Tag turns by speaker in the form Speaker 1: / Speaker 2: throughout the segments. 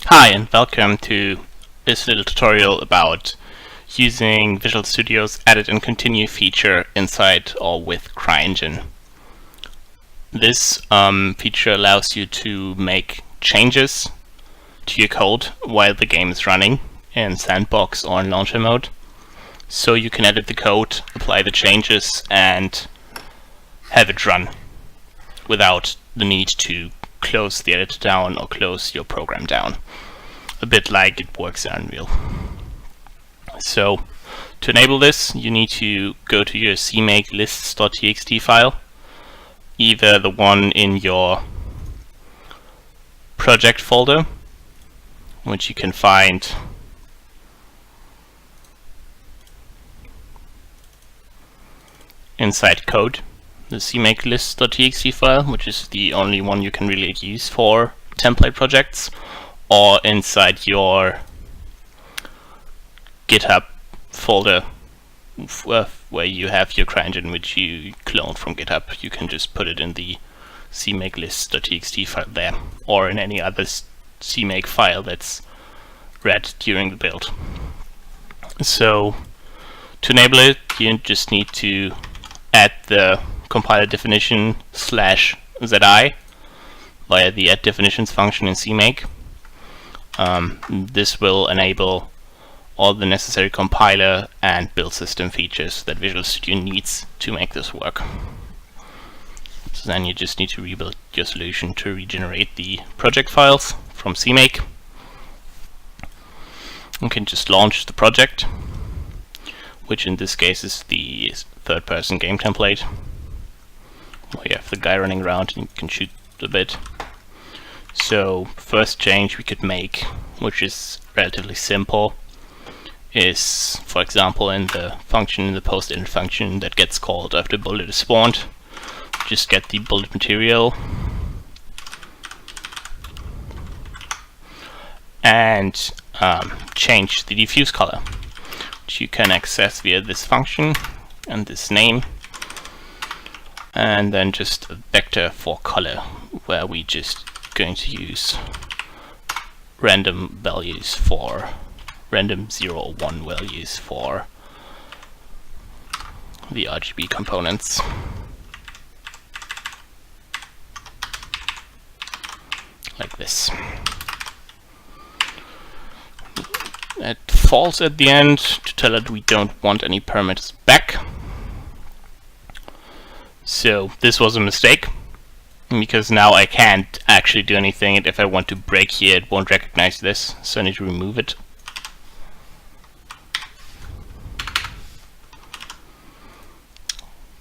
Speaker 1: Hi and welcome to this little tutorial about using Visual Studio's Edit and Continue feature inside or with CryEngine. This feature allows you to make changes to your code while the game is running in Sandbox or in Launcher mode. So you can edit the code, apply the changes, and have it run without the need to close the editor down or close your program down. A bit like it works in Unreal. So to enable this, you need to go to your CMake lists.txt file, either the one in your project folder, which you can find inside code, the CMake lists.txt file, which is the only one you can really use for template projects, or inside your GitHub folder where you have your CryEngine, which you cloned from GitHub. You can just put it in the CMake lists.txt file there, or in any other CMake file that's read during the build. So to enable it, you just need to add the compiler definition /zi via the add definitions function in CMake. This will enable all the necessary compiler and build system features that Visual Studio needs to make this work. So then you just need to rebuild your solution to regenerate the project files from CMake. You can just launch the project, which in this case is the third-person game template, where you have the guy running around and you can shoot a bit. So first change we could make, which is relatively simple, is, for example, in the function, in the post-init function that gets called after bullet is spawned, just get the bullet material and change the diffuse color, which you can access via this function and this name, and then just a vector for color, where we just going to use random values for random 0 or 1 values for the RGB components. Like this. It false at the end to tell it we don't want any parameters back. So this was a mistake, because now I can't actually do anything, and if I want to break here it won't recognize this, so I need to remove it.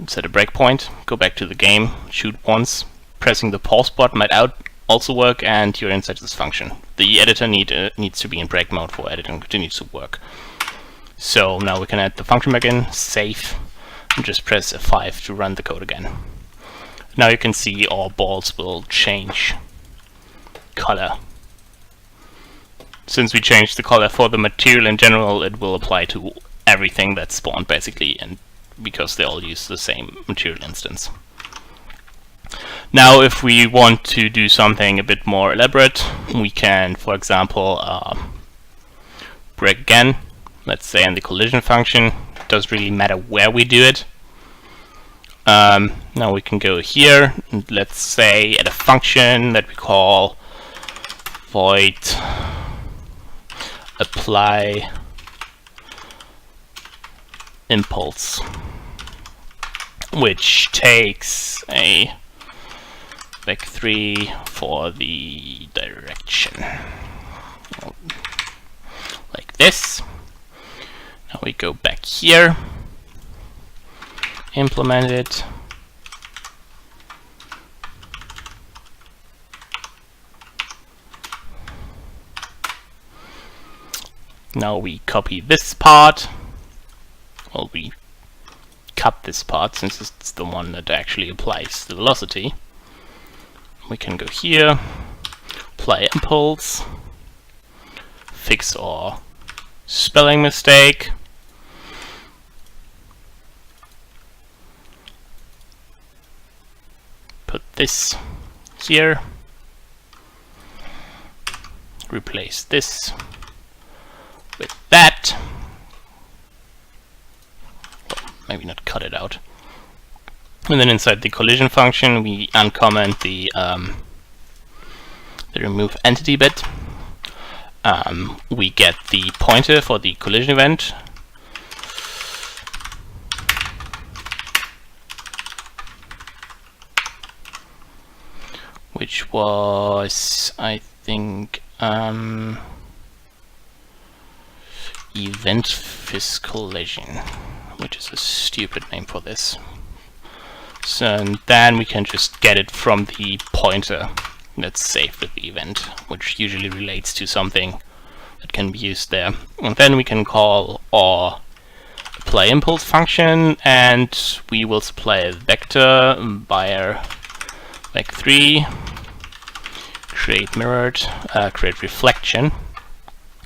Speaker 1: Set a breakpoint, go back to the game, shoot once, pressing the pause button might also work, and you're inside this function. The editor needs to be in break mode for edit and continue to work. So now we can add the function back in, save, and just press F5 to run the code again. Now you can see all balls will change color. Since we changed the color for the material in general, it will apply to everything that's spawned basically, and because they all use the same material instance. Now if we want to do something a bit more elaborate, we can, for example, break again, let's say in the collision function. It doesn't really matter where we do it. Now we can go here and let's say add a function that we call void apply impulse, which takes a vec3 for the direction, like this. Now we go back here, implement it, now we copy this part, well, we cut this part since it's the one that actually applies the velocity. We can go here, apply impulse, fix our spelling mistake, put this here, replace this with that. Well, maybe not cut it out. And then inside the collision function, we uncomment the remove entity bit. We get the pointer for the collision event. Which was, I think, event fizz collision, which is a stupid name for this. So and then we can just get it from the pointer that's saved with the event, which usually relates to something that can be used there. And then we can call our apply impulse function, and we will supply a vector by vec3, create mirrored, create reflection,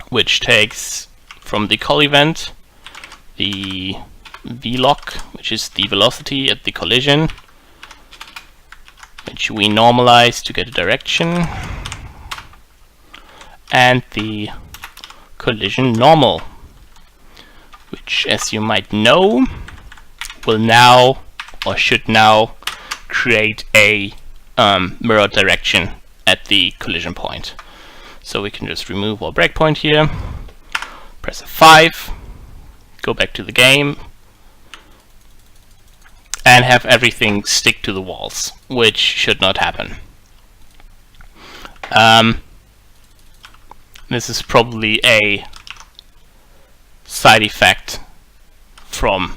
Speaker 1: which takes from the call event the vloc, which is the velocity at the collision, which we normalize to get a direction, and the collision normal, which, as you might know, will now, or should now, create a mirror direction at the collision point. So we can just remove our breakpoint here, press F5, go back to the game, and have everything stick to the walls, which should not happen. This is probably a side effect from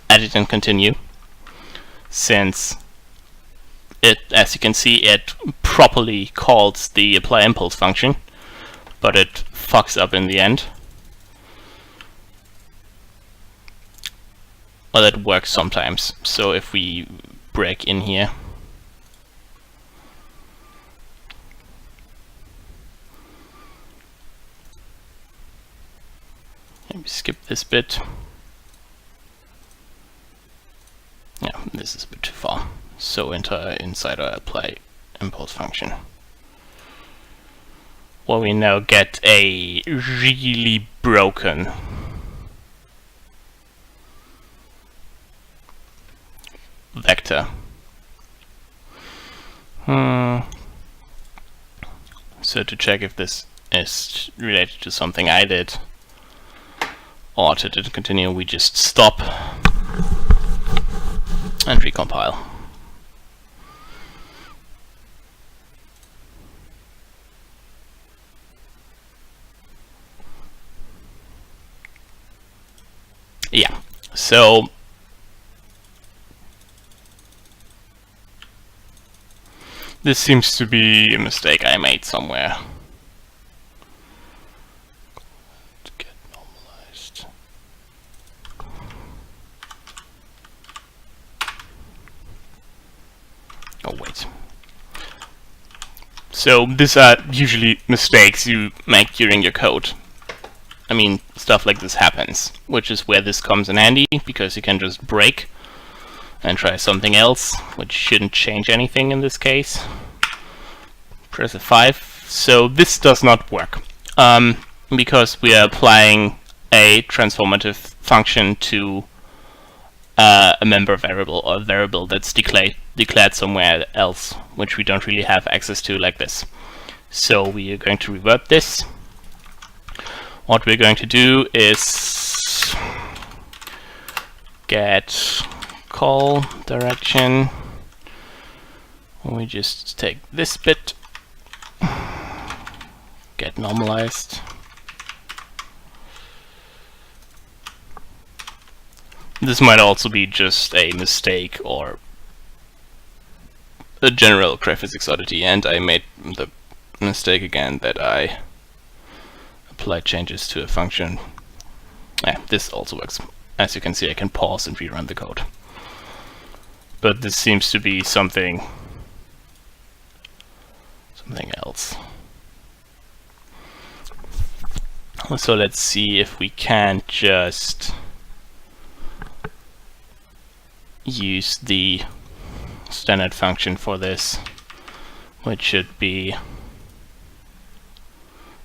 Speaker 1: edit and continue, since it, as you can see, it properly calls the apply impulse function, but it fucks up in the end. Well, that works sometimes. So if we break in here, maybe skip this bit. Yeah, this is a bit too far. So inside our apply impulse function, well, we now get a really broken vector. So to check if this is related to something I did, or to continue, we just stop and recompile. Yeah, so this seems to be a mistake I made somewhere. To get normalized. Oh wait. So these are usually mistakes you make during your code. I mean, stuff like this happens, which is where this comes in handy, because you can just break and try something else, which shouldn't change anything in this case. Press F5. So this does not work, because we are applying a transformative function to a member variable, or a variable that's declared somewhere else, which we don't really have access to like this. So we are going to revert this. What we're going to do is get call direction. We just take this bit, get normalized. This might also be just a mistake or a general graphics oddity, and I made the mistake again that I apply changes to a function. Yeah, this also works. As you can see, I can pause and rerun the code. But this seems to be something else. So let's see if we can just use the standard function for this, which should be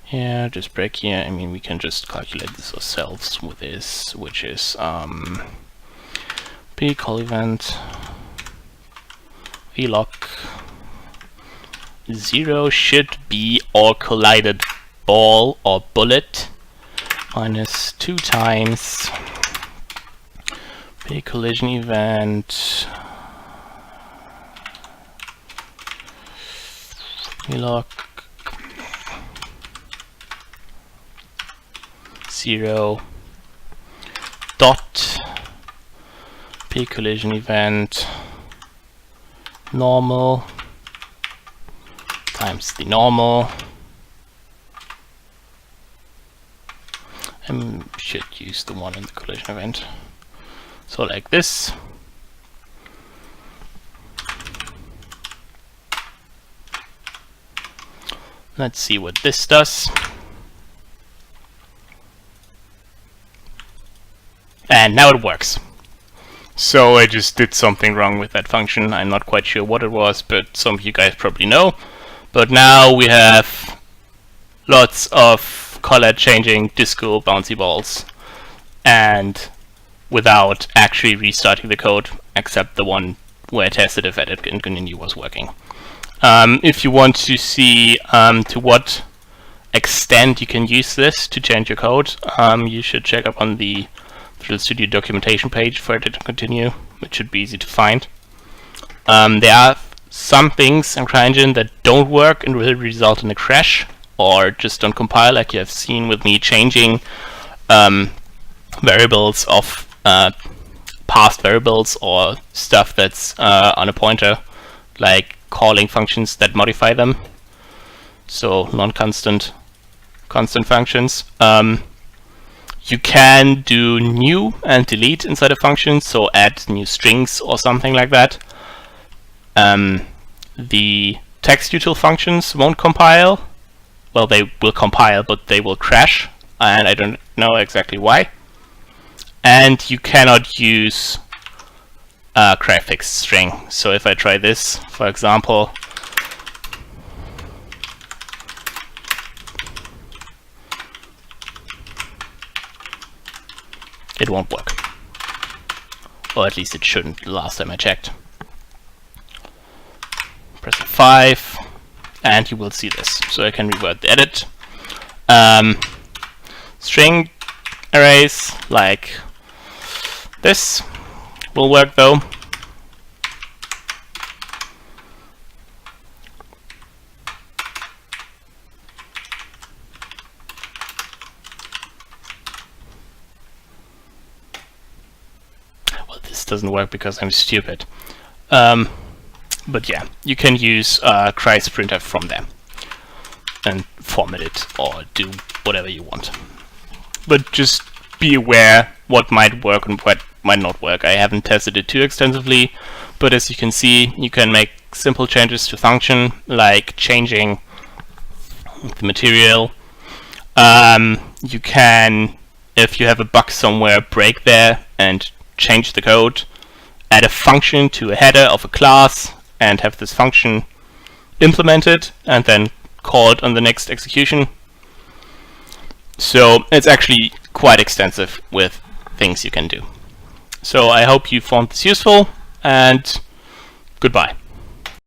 Speaker 1: here, just break here. I mean, we can just calculate this ourselves with this, which is p-call event vloc 0 should be all collided ball or bullet minus 2 times p-collision event vloc 0 dot p-collision event normal times the normal. I should use the one in the collision event. So like this. Let's see what this does. And now it works. So I just did something wrong with that function. I'm not quite sure what it was, but some of you guys probably know. But now we have lots of color changing disco bouncy balls, and without actually restarting the code, except the one where I tested if edit and continue was working. If you want to see to what extent you can use this to change your code, you should check up on the Visual Studio documentation page for edit and continue, which should be easy to find. There are some things in CryEngine that don't work and will result in a crash, or just don't compile, like you have seen with me changing variables of past variables or stuff that's on a pointer, like calling functions that modify them, so non-constant, constant functions. You can do new and delete inside a function, so add new strings or something like that. The text-util functions won't compile. Well, they will compile, but they will crash, and I don't know exactly why. And you cannot use cryfix string. So if I try this, for example, it won't work. Or at least it shouldn't the last time I checked. Press F5, and you will see this. So I can revert the edit. String arrays like this will work though. Well, this doesn't work because I'm stupid. But yeah, you can use cry_printf from there and format it or do whatever you want. But just be aware what might work and what might not work. I haven't tested it too extensively, but as you can see, you can make simple changes to function, like changing the material. You can, if you have a bug somewhere, break there and change the code, add a function to a header of a class, and have this function implemented and then called on the next execution. So it's actually quite extensive with things you can do. So I hope you found this useful, and goodbye.